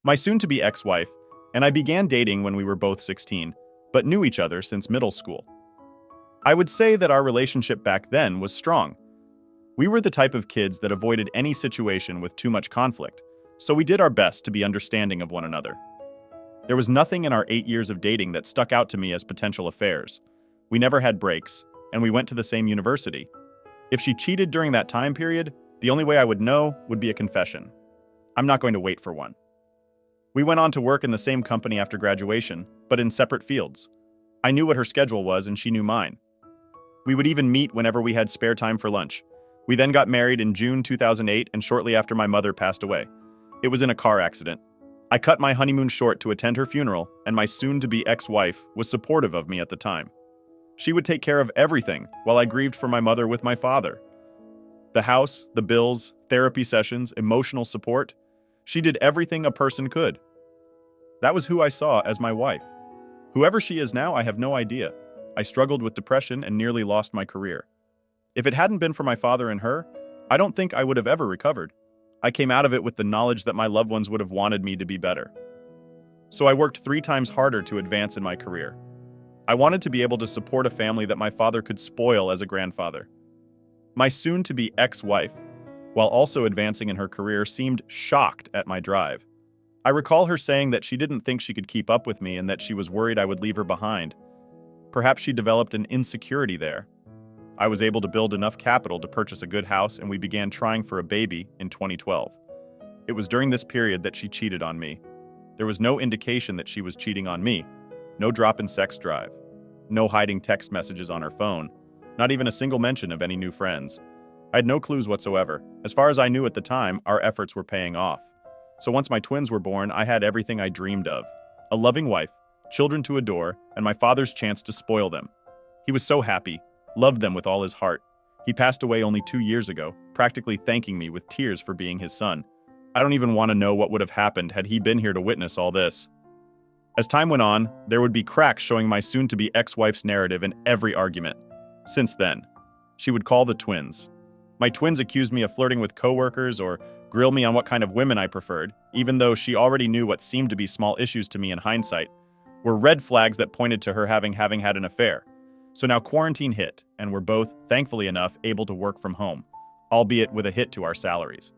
My soon-to-be ex-wife and I began dating when we were both 16, but knew each other since middle school. I would say that our relationship back then was strong. We were the type of kids that avoided any situation with too much conflict, so we did our best to be understanding of one another. There was nothing in our 8 years of dating that stuck out to me as potential affairs. We never had breaks, and we went to the same university. If she cheated during that time period, the only way I would know would be a confession. I'm not going to wait for one. We went on to work in the same company after graduation, but in separate fields. I knew what her schedule was and she knew mine. We would even meet whenever we had spare time for lunch. We then got married in June 2008 and shortly after my mother passed away. It was in a car accident. I cut my honeymoon short to attend her funeral, and my soon-to-be ex-wife was supportive of me at the time. She would take care of everything while I grieved for my mother with my father. The house, the bills, therapy sessions, emotional support. She did everything a person could. That was who I saw as my wife. Whoever she is now, I have no idea. I struggled with depression and nearly lost my career. If it hadn't been for my father and her, I don't think I would have ever recovered. I came out of it with the knowledge that my loved ones would have wanted me to be better. So I worked 3 times harder to advance in my career. I wanted to be able to support a family that my father could spoil as a grandfather. My soon-to-be ex-wife, while also advancing in her career, seemed shocked at my drive. I recall her saying that she didn't think she could keep up with me and that she was worried I would leave her behind. Perhaps she developed an insecurity there. I was able to build enough capital to purchase a good house, and we began trying for a baby in 2012. It was during this period that she cheated on me. There was no indication that she was cheating on me. No drop in sex drive. No hiding text messages on her phone. Not even a single mention of any new friends. I had no clues whatsoever. As far as I knew at the time, our efforts were paying off. So once my twins were born, I had everything I dreamed of. A loving wife, children to adore, and my father's chance to spoil them. He was so happy, loved them with all his heart. He passed away only 2 years ago, practically thanking me with tears for being his son. I don't even want to know what would have happened had he been here to witness all this. As time went on, there would be cracks showing my soon-to-be ex-wife's narrative in every argument. Since then, she would call the twins. My twins accused me of flirting with coworkers or grill me on what kind of women I preferred, even though she already knew what seemed to be small issues to me in hindsight, were red flags that pointed to her having had an affair. So now quarantine hit, and we're both, thankfully enough, able to work from home, albeit with a hit to our salaries.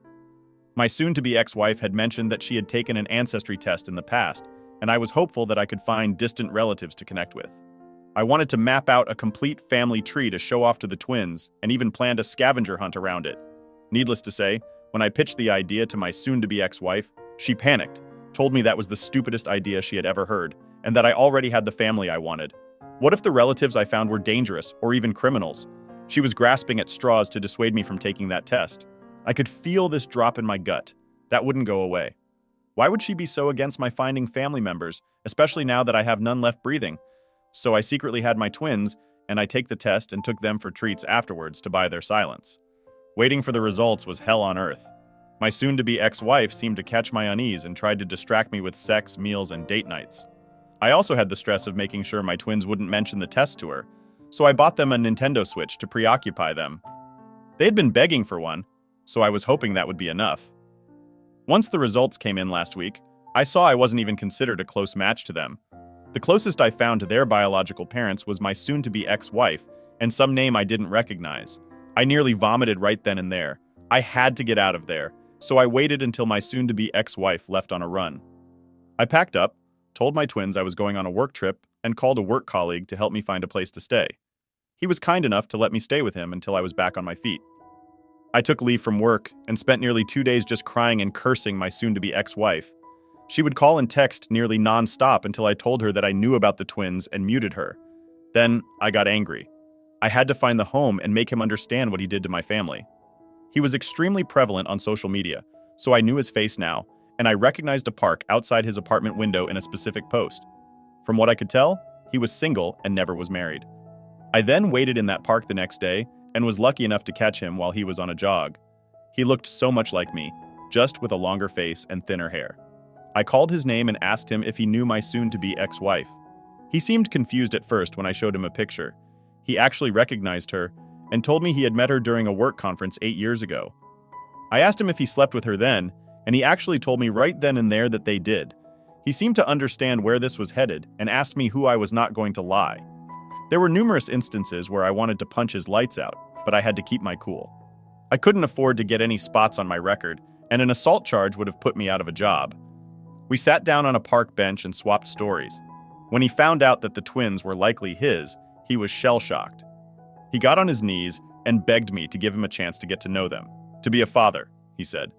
My soon-to-be ex-wife had mentioned that she had taken an ancestry test in the past, and I was hopeful that I could find distant relatives to connect with. I wanted to map out a complete family tree to show off to the twins, and even planned a scavenger hunt around it. Needless to say, when I pitched the idea to my soon-to-be ex-wife, she panicked, told me that was the stupidest idea she had ever heard, and that I already had the family I wanted. What if the relatives I found were dangerous or even criminals? She was grasping at straws to dissuade me from taking that test. I could feel this drop in my gut. That wouldn't go away. Why would she be so against my finding family members, especially now that I have none left breathing? So I secretly had my twins, and I take the test and took them for treats afterwards to buy their silence. Waiting for the results was hell on earth. My soon-to-be ex-wife seemed to catch my unease and tried to distract me with sex, meals, and date nights. I also had the stress of making sure my twins wouldn't mention the test to her, so I bought them a Nintendo Switch to preoccupy them. They had been begging for one, so I was hoping that would be enough. Once the results came in last week, I saw I wasn't even considered a close match to them. The closest I found to their biological parents was my soon-to-be ex-wife and some name I didn't recognize. I nearly vomited right then and there. I had to get out of there, so I waited until my soon-to-be ex-wife left on a run. I packed up, told my twins I was going on a work trip, and called a work colleague to help me find a place to stay. He was kind enough to let me stay with him until I was back on my feet. I took leave from work and spent nearly 2 days just crying and cursing my soon-to-be ex-wife. She would call and text nearly non-stop until I told her that I knew about the twins and muted her. Then I got angry. I had to find the home and make him understand what he did to my family. He was extremely prevalent on social media, so I knew his face now, and I recognized a park outside his apartment window in a specific post. From what I could tell, he was single and never was married. I then waited in that park the next day and was lucky enough to catch him while he was on a jog. He looked so much like me, just with a longer face and thinner hair. I called his name and asked him if he knew my soon-to-be ex-wife. He seemed confused at first when I showed him a picture. He actually recognized her and told me he had met her during a work conference 8 years ago. I asked him if he slept with her then, and he actually told me right then and there that they did. He seemed to understand where this was headed and asked me who I was not going to lie. There were numerous instances where I wanted to punch his lights out, but I had to keep my cool. I couldn't afford to get any spots on my record, and an assault charge would have put me out of a job. We sat down on a park bench and swapped stories. When he found out that the twins were likely his, he was shell-shocked. He got on his knees and begged me to give him a chance to get to know them. To be a father, he said.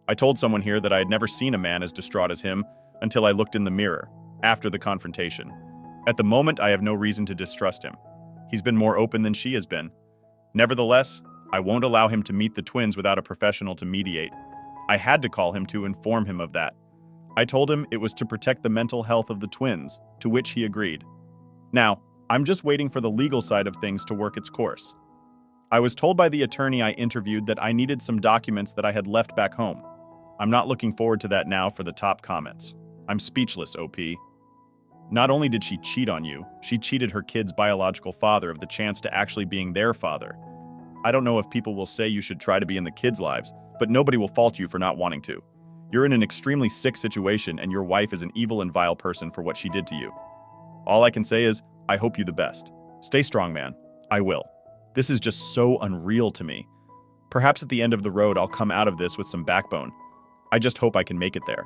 I told someone here that I had never seen a man as distraught as him until I looked in the mirror, after the confrontation. At the moment, I have no reason to distrust him. He's been more open than she has been. Nevertheless, I won't allow him to meet the twins without a professional to mediate. I had to call him to inform him of that. I told him it was to protect the mental health of the twins, to which he agreed. Now, I'm just waiting for the legal side of things to work its course. I was told by the attorney I interviewed that I needed some documents that I had left back home. I'm not looking forward to that now for the top comments. I'm speechless, OP. Not only did she cheat on you, she cheated her kid's biological father of the chance to actually being their father. I don't know if people will say you should try to be in the kids' lives, but nobody will fault you for not wanting to. You're in an extremely sick situation, and your wife is an evil and vile person for what she did to you. All I can say is, I hope you the best. Stay strong, man. I will. This is just so unreal to me. Perhaps at the end of the road I'll come out of this with some backbone. I just hope I can make it there.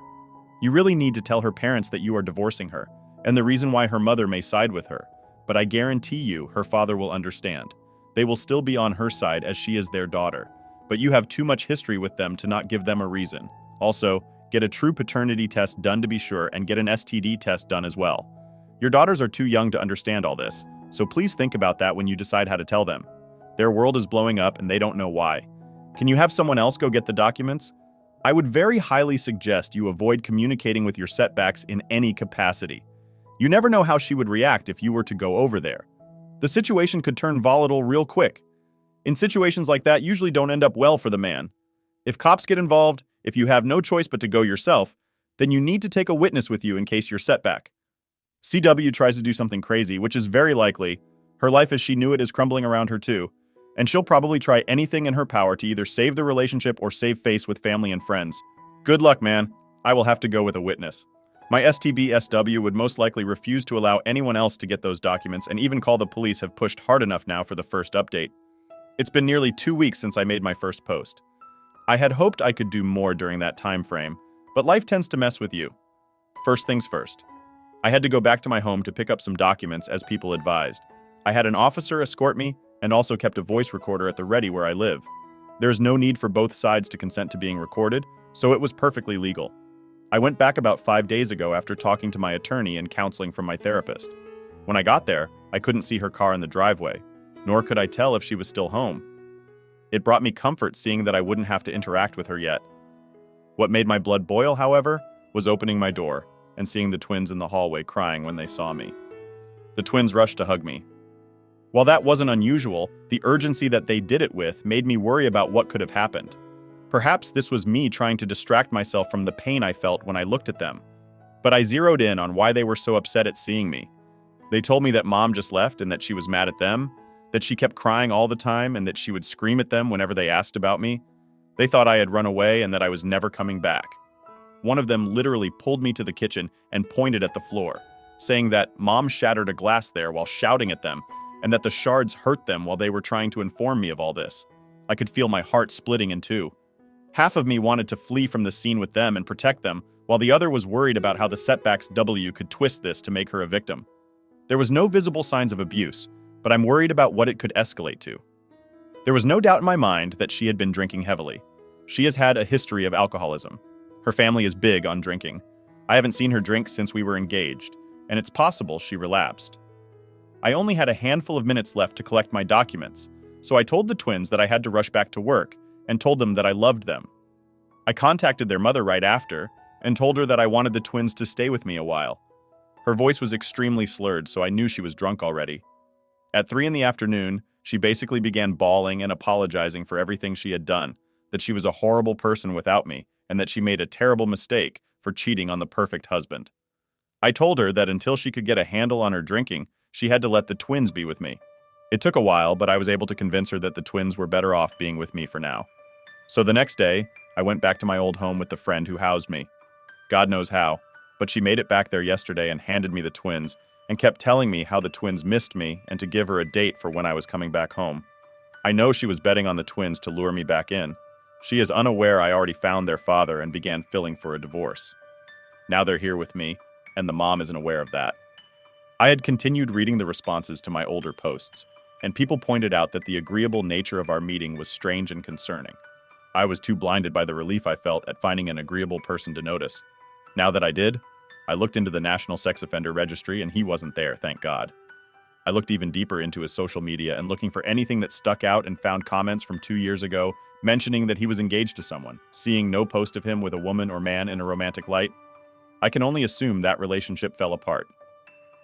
You really need to tell her parents that you are divorcing her, and the reason why her mother may side with her, but I guarantee you her father will understand. They will still be on her side as she is their daughter, but you have too much history with them to not give them a reason. Also, get a true paternity test done to be sure, and get an STD test done as well. Your daughters are too young to understand all this, so please think about that when you decide how to tell them. Their world is blowing up and they don't know why. Can you have someone else go get the documents? I would very highly suggest you avoid communicating with your setbacks in any capacity. You never know how she would react if you were to go over there. The situation could turn volatile real quick. In situations like that, usually don't end up well for the man. If cops get involved, if you have no choice but to go yourself, then you need to take a witness with you in case you're set back. CW tries to do something crazy, which is very likely. Her life as she knew it is crumbling around her too, and she'll probably try anything in her power to either save the relationship or save face with family and friends. Good luck, man. I will have to go with a witness. My STB-SW would most likely refuse to allow anyone else to get those documents, and even call the police have pushed hard enough now for the first update. It's been nearly 2 weeks since I made my first post. I had hoped I could do more during that time frame, but life tends to mess with you. First things first. I had to go back to my home to pick up some documents as people advised. I had an officer escort me and also kept a voice recorder at the ready where I live. There is no need for both sides to consent to being recorded, so it was perfectly legal. I went back about 5 days ago after talking to my attorney and counseling from my therapist. When I got there, I couldn't see her car in the driveway, nor could I tell if she was still home. It brought me comfort seeing that I wouldn't have to interact with her yet. What made my blood boil, however, was opening my door and seeing the twins in the hallway crying when they saw me. The twins rushed to hug me. While that wasn't unusual, the urgency that they did it with made me worry about what could have happened. Perhaps this was me trying to distract myself from the pain I felt when I looked at them. But I zeroed in on why they were so upset at seeing me. They told me that mom just left and that she was mad at them, that she kept crying all the time and that she would scream at them whenever they asked about me. They thought I had run away and that I was never coming back. One of them literally pulled me to the kitchen and pointed at the floor, saying that mom shattered a glass there while shouting at them and that the shards hurt them while they were trying to inform me of all this. I could feel my heart splitting in two. Half of me wanted to flee from the scene with them and protect them, while the other was worried about how the setbacks W could twist this to make her a victim. There was no visible signs of abuse, but I'm worried about what it could escalate to. There was no doubt in my mind that she had been drinking heavily. She has had a history of alcoholism. Her family is big on drinking. I haven't seen her drink since we were engaged, and it's possible she relapsed. I only had a handful of minutes left to collect my documents, so I told the twins that I had to rush back to work and told them that I loved them. I contacted their mother right after and told her that I wanted the twins to stay with me a while. Her voice was extremely slurred, so I knew she was drunk already. At 3 in the afternoon, she basically began bawling and apologizing for everything she had done, that she was a horrible person without me, and that she made a terrible mistake for cheating on the perfect husband. I told her that until she could get a handle on her drinking, she had to let the twins be with me. It took a while, but I was able to convince her that the twins were better off being with me for now. So the next day, I went back to my old home with the friend who housed me. God knows how, but she made it back there yesterday and handed me the twins, and kept telling me how the twins missed me and to give her a date for when I was coming back home. I know she was betting on the twins to lure me back in. She is unaware I already found their father and began filing for a divorce. Now they're here with me, and the mom isn't aware of that. I had continued reading the responses to my older posts, and people pointed out that the agreeable nature of our meeting was strange and concerning. I was too blinded by the relief I felt at finding an agreeable person to notice. Now that I did, I looked into the National Sex Offender Registry and he wasn't there, thank God. I looked even deeper into his social media and looking for anything that stuck out and found comments from 2 years ago mentioning that he was engaged to someone, seeing no post of him with a woman or man in a romantic light. I can only assume that relationship fell apart.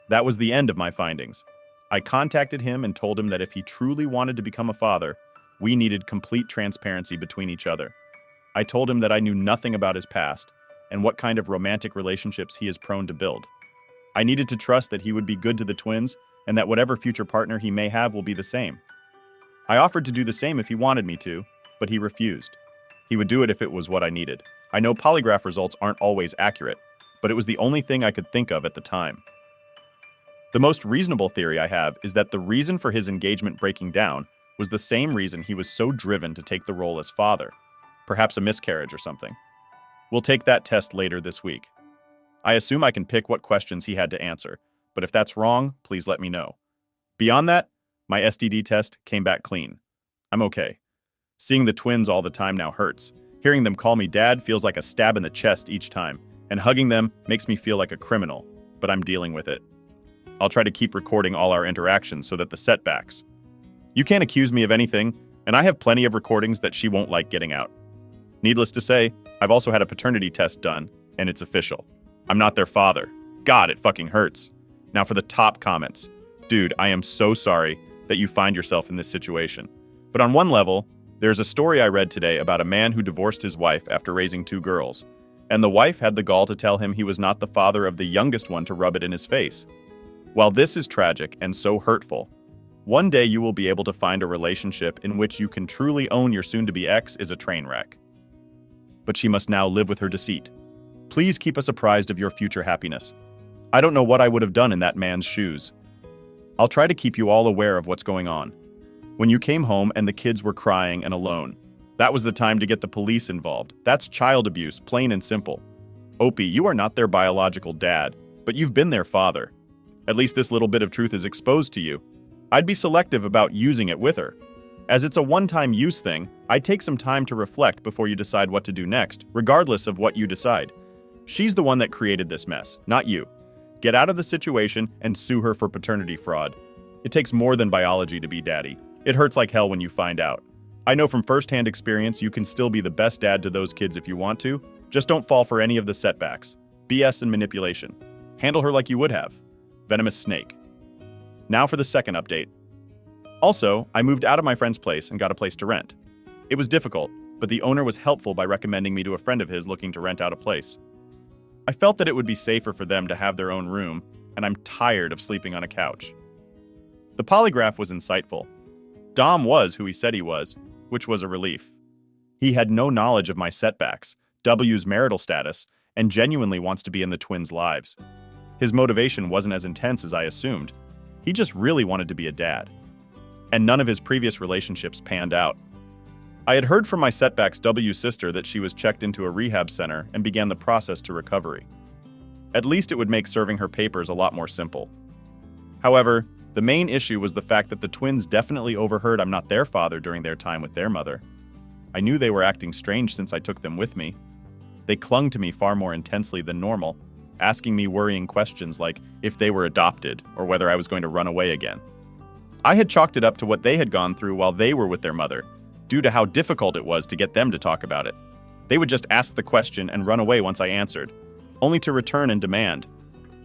That was the end of my findings. I contacted him and told him that if he truly wanted to become a father, we needed complete transparency between each other. I told him that I knew nothing about his past and what kind of romantic relationships he is prone to build. I needed to trust that he would be good to the twins and that whatever future partner he may have will be the same. I offered to do the same if he wanted me to, but he refused. He would do it if it was what I needed. I know polygraph results aren't always accurate, but it was the only thing I could think of at the time. The most reasonable theory I have is that the reason for his engagement breaking down was the same reason he was so driven to take the role as father, perhaps a miscarriage or something. We'll take that test later this week. I assume I can pick what questions he had to answer, but if that's wrong, please let me know. Beyond that, my STD test came back clean. I'm okay. Seeing the twins all the time now hurts. Hearing them call me dad feels like a stab in the chest each time, and hugging them makes me feel like a criminal, but I'm dealing with it. I'll try to keep recording all our interactions so that the setbacks. You can't accuse me of anything, and I have plenty of recordings that she won't like getting out. Needless to say, I've also had a paternity test done, and it's official. I'm not their father. God, it fucking hurts. Now for the top comments. Dude, I am so sorry that you find yourself in this situation. But on one level, there's a story I read today about a man who divorced his wife after raising 2 girls, and the wife had the gall to tell him he was not the father of the youngest one to rub it in his face. While this is tragic and so hurtful, one day you will be able to find a relationship in which you can truly own your soon-to-be ex is a train wreck. But she must now live with her deceit. Please keep us apprised of your future happiness. I don't know what I would have done in that man's shoes. I'll try to keep you all aware of what's going on. When you came home and the kids were crying and alone, that was the time to get the police involved. That's child abuse, plain and simple. Opie, you are not their biological dad, but you've been their father. At least this little bit of truth is exposed to you. I'd be selective about using it with her. As it's a one-time use thing, I'd take some time to reflect before you decide what to do next, regardless of what you decide. She's the one that created this mess, not you. Get out of the situation and sue her for paternity fraud. It takes more than biology to be daddy. It hurts like hell when you find out. I know from firsthand experience you can still be the best dad to those kids if you want to. Just don't fall for any of the setbacks. BS and manipulation. Handle her like you would have. Venomous snake. Now for the second update. Also, I moved out of my friend's place and got a place to rent. It was difficult, but the owner was helpful by recommending me to a friend of his looking to rent out a place. I felt that it would be safer for them to have their own room, and I'm tired of sleeping on a couch. The polygraph was insightful. Dom was who he said he was, which was a relief. He had no knowledge of my setbacks, W's marital status, and genuinely wants to be in the twins' lives. His motivation wasn't as intense as I assumed. He just really wanted to be a dad. And none of his previous relationships panned out. I had heard from my setbacks W's sister that she was checked into a rehab center and began the process to recovery. At least it would make serving her papers a lot more simple. However, the main issue was the fact that the twins definitely overheard I'm not their father during their time with their mother. I knew they were acting strange since I took them with me. They clung to me far more intensely than normal, asking me worrying questions like if they were adopted or whether I was going to run away again. I had chalked it up to what they had gone through while they were with their mother, due to how difficult it was to get them to talk about it. They would just ask the question and run away once I answered, only to return and demand.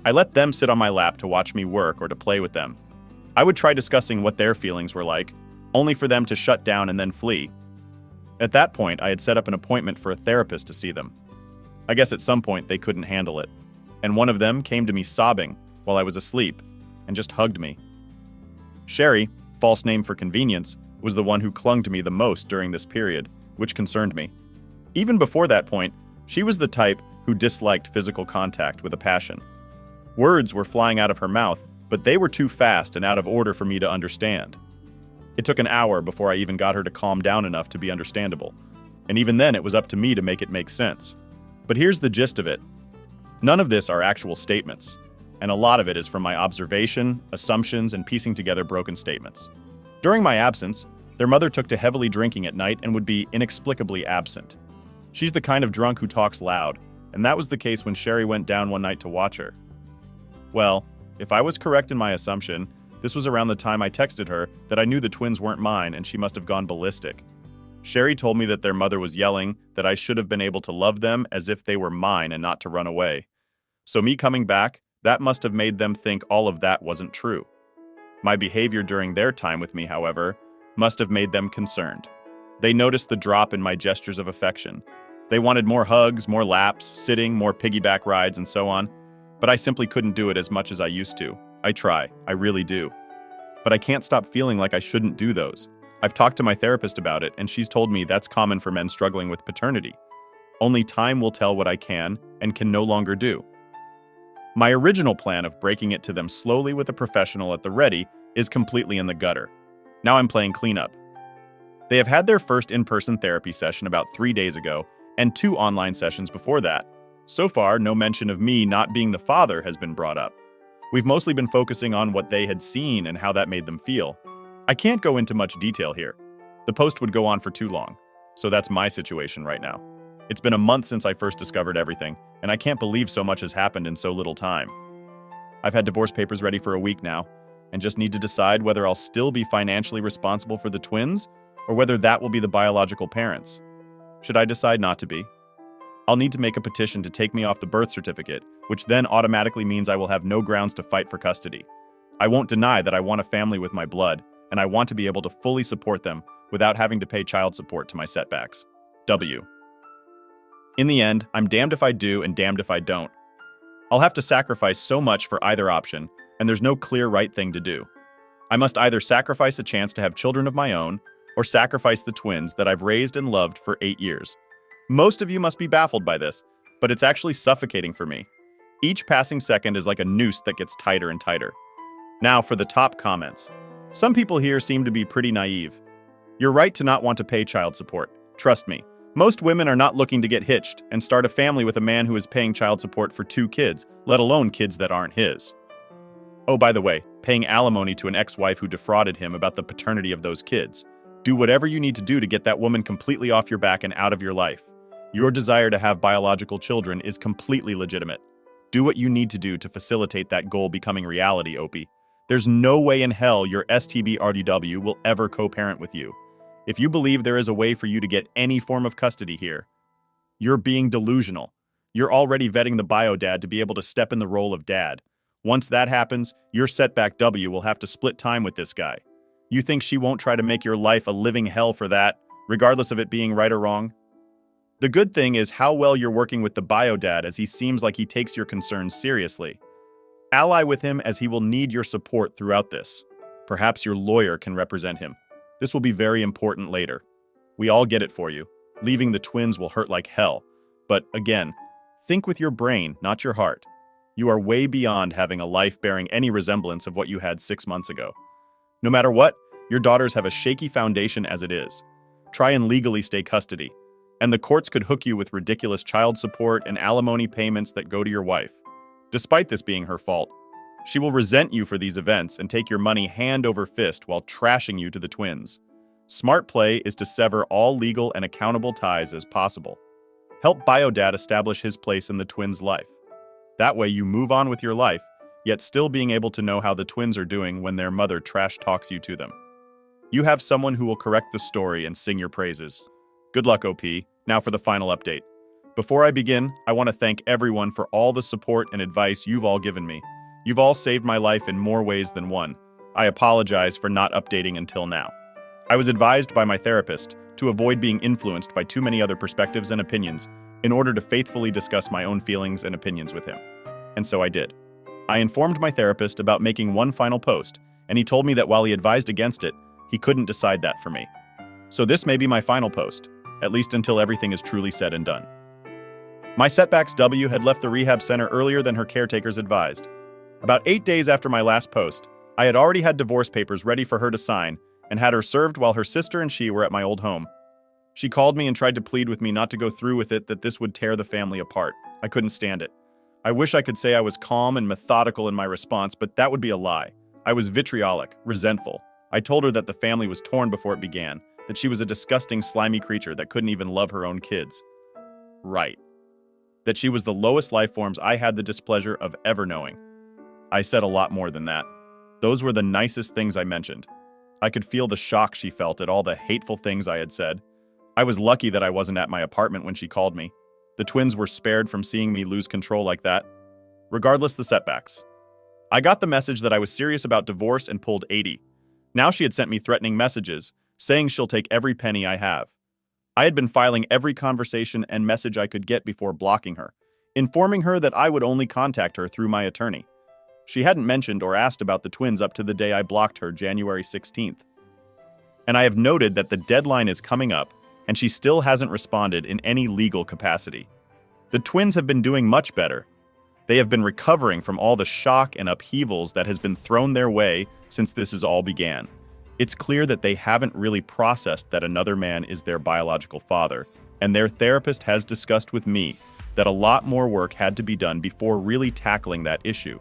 I let them sit on my lap to watch me work or to play with them. I would try discussing what their feelings were like, only for them to shut down and then flee. At that point, I had set up an appointment for a therapist to see them. I guess at some point they couldn't handle it, and one of them came to me sobbing while I was asleep and just hugged me. Sherry, false name for convenience, was the one who clung to me the most during this period, which concerned me. Even before that point, she was the type who disliked physical contact with a passion. Words were flying out of her mouth, but they were too fast and out of order for me to understand. It took an hour before I even got her to calm down enough to be understandable, and even then it was up to me to make it make sense. But here's the gist of it. None of this are actual statements, and a lot of it is from my observation, assumptions, and piecing together broken statements. During my absence, their mother took to heavily drinking at night and would be inexplicably absent. She's the kind of drunk who talks loud, and that was the case when Sherry went down one night to watch her. Well, if I was correct in my assumption, this was around the time I texted her that I knew the twins weren't mine and she must have gone ballistic. Sherry told me that their mother was yelling that I should have been able to love them as if they were mine and not to run away. So me coming back, that must have made them think all of that wasn't true. My behavior during their time with me, however, must have made them concerned. They noticed the drop in my gestures of affection. They wanted more hugs, more laps, sitting, more piggyback rides, and so on. But I simply couldn't do it as much as I used to. I try, I really do. But I can't stop feeling like I shouldn't do those. I've talked to my therapist about it, and she's told me that's common for men struggling with paternity. Only time will tell what I can and can no longer do. My original plan of breaking it to them slowly with a professional at the ready is completely in the gutter. Now I'm playing cleanup. They have had their first in-person therapy session about 3 days ago, and 2 online sessions before that. So far, no mention of me not being the father has been brought up. We've mostly been focusing on what they had seen and how that made them feel. I can't go into much detail here. The post would go on for too long, so that's my situation right now. It's been a month since I first discovered everything, and I can't believe so much has happened in so little time. I've had divorce papers ready for a week now, and just need to decide whether I'll still be financially responsible for the twins, or whether that will be the biological parents. Should I decide not to be? I'll need to make a petition to take me off the birth certificate, which then automatically means I will have no grounds to fight for custody. I won't deny that I want a family with my blood, and I want to be able to fully support them without having to pay child support to my setbacks. W. In the end, I'm damned if I do and damned if I don't. I'll have to sacrifice so much for either option, and there's no clear right thing to do. I must either sacrifice a chance to have children of my own, or sacrifice the twins that I've raised and loved for 8 years. Most of you must be baffled by this, but it's actually suffocating for me. Each passing second is like a noose that gets tighter and tighter. Now for the top comments. Some people here seem to be pretty naive. You're right to not want to pay child support. Trust me, most women are not looking to get hitched and start a family with a man who is paying child support for 2 kids, let alone kids that aren't his. Oh, by the way, paying alimony to an ex-wife who defrauded him about the paternity of those kids. Do whatever you need to do to get that woman completely off your back and out of your life. Your desire to have biological children is completely legitimate. Do what you need to do to facilitate that goal becoming reality, Opie. There's no way in hell your STB RDW will ever co-parent with you. If you believe there is a way for you to get any form of custody here, you're being delusional. You're already vetting the bio-dad to be able to step in the role of dad. Once that happens, your setback W will have to split time with this guy. You think she won't try to make your life a living hell for that, regardless of it being right or wrong? The good thing is how well you're working with the bio-dad, as he seems like he takes your concerns seriously. Ally with him, as he will need your support throughout this. Perhaps your lawyer can represent him. This will be very important later. We all get it for you. Leaving the twins will hurt like hell. But again, think with your brain, not your heart. You are way beyond having a life bearing any resemblance of what you had 6 months ago. No matter what, your daughters have a shaky foundation as it is. Try and legally stay custody, and the courts could hook you with ridiculous child support and alimony payments that go to your wife. Despite this being her fault, she will resent you for these events and take your money hand over fist while trashing you to the twins. Smart play is to sever all legal and accountable ties as possible. Help bio-dad establish his place in the twins' life. That way you move on with your life, yet still being able to know how the twins are doing when their mother trash talks you to them. You have someone who will correct the story and sing your praises. Good luck, OP. Now for the final update. Before I begin, I want to thank everyone for all the support and advice you've all given me. You've all saved my life in more ways than one. I apologize for not updating until now. I was advised by my therapist to avoid being influenced by too many other perspectives and opinions in order to faithfully discuss my own feelings and opinions with him. And so I did. I informed my therapist about making one final post, and he told me that while he advised against it, he couldn't decide that for me. So this may be my final post. at least until everything is truly said and done. My setbacks W had left the rehab center earlier than her caretakers advised. About 8 days after my last post, I had already had divorce papers ready for her to sign and had her served while her sister and she were at my old home. She called me and tried to plead with me not to go through with it, that this would tear the family apart. I couldn't stand it. I wish I could say I was calm and methodical in my response, but that would be a lie. I was vitriolic, resentful. I told her that the family was torn before it began, that she was a disgusting, slimy creature that couldn't even love her own kids. Right. That she was the lowest life forms I had the displeasure of ever knowing. I said a lot more than that. Those were the nicest things I mentioned. I could feel the shock she felt at all the hateful things I had said. I was lucky that I wasn't at my apartment when she called me. The twins were spared from seeing me lose control like that. Regardless the setbacks. I got the message that I was serious about divorce and pulled 80. Now she had sent me threatening messages, saying she'll take every penny I have. I had been filing every conversation and message I could get before blocking her, informing her that I would only contact her through my attorney. She hadn't mentioned or asked about the twins up to the day I blocked her, January 16th. And I have noted that the deadline is coming up, and she still hasn't responded in any legal capacity. The twins have been doing much better. They have been recovering from all the shock and upheavals that has been thrown their way since this all began. It's clear that they haven't really processed that another man is their biological father, and their therapist has discussed with me that a lot more work had to be done before really tackling that issue.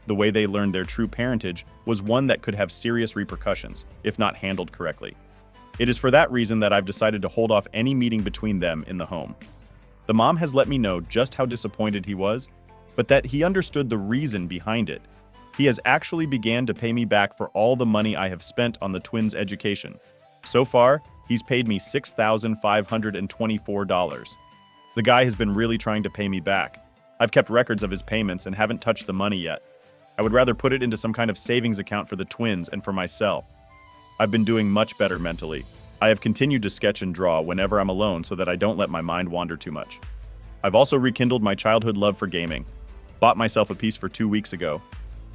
The way they learned their true parentage was one that could have serious repercussions, if not handled correctly. It is for that reason that I've decided to hold off any meeting between them in the home. The mom has let me know just how disappointed he was, but that he understood the reason behind it. He has actually began to pay me back for all the money I have spent on the twins' education. So far, he's paid me $6,524. The guy has been really trying to pay me back. I've kept records of his payments and haven't touched the money yet. I would rather put it into some kind of savings account for the twins and for myself. I've been doing much better mentally. I have continued to sketch and draw whenever I'm alone so that I don't let my mind wander too much. I've also rekindled my childhood love for gaming. Bought myself a piece for 2 weeks ago.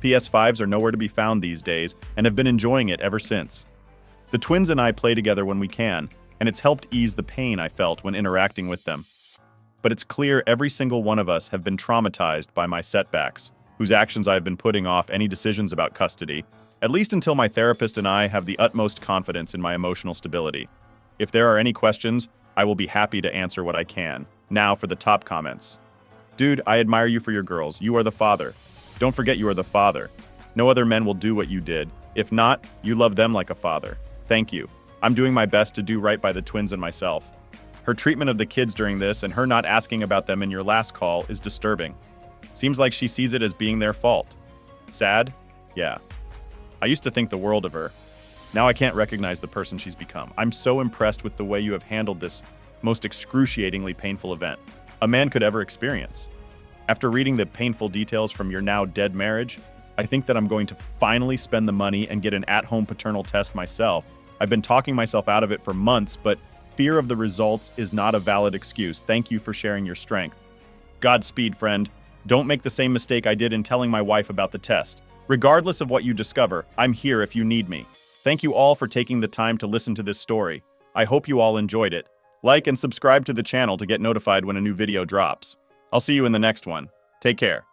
PS5s are nowhere to be found these days and have been enjoying it ever since. The twins and I play together when we can, and it's helped ease the pain I felt when interacting with them. But it's clear every single one of us have been traumatized by my setbacks, whose actions I have been putting off any decisions about custody, at least until my therapist and I have the utmost confidence in my emotional stability. If there are any questions, I will be happy to answer what I can. Now for the top comments. Dude, I admire you for your girls. You are the father. Don't forget you are the father. No other men will do what you did. If not, you love them like a father. Thank you. I'm doing my best to do right by the twins and myself. Her treatment of the kids during this and her not asking about them in your last call is disturbing. Seems like she sees it as being their fault. Sad? Yeah. I used to think the world of her. Now I can't recognize the person she's become. I'm so impressed with the way you have handled this most excruciatingly painful event a man could ever experience. After reading the painful details from your now dead marriage, I think that I'm going to finally spend the money and get an at-home paternal test myself. I've been talking myself out of it for months, but fear of the results is not a valid excuse. Thank you for sharing your strength. Godspeed, friend. Don't make the same mistake I did in telling my wife about the test. Regardless of what you discover, I'm here if you need me. Thank you all for taking the time to listen to this story. I hope you all enjoyed it. Like and subscribe to the channel to get notified when a new video drops. I'll see you in the next one. Take care.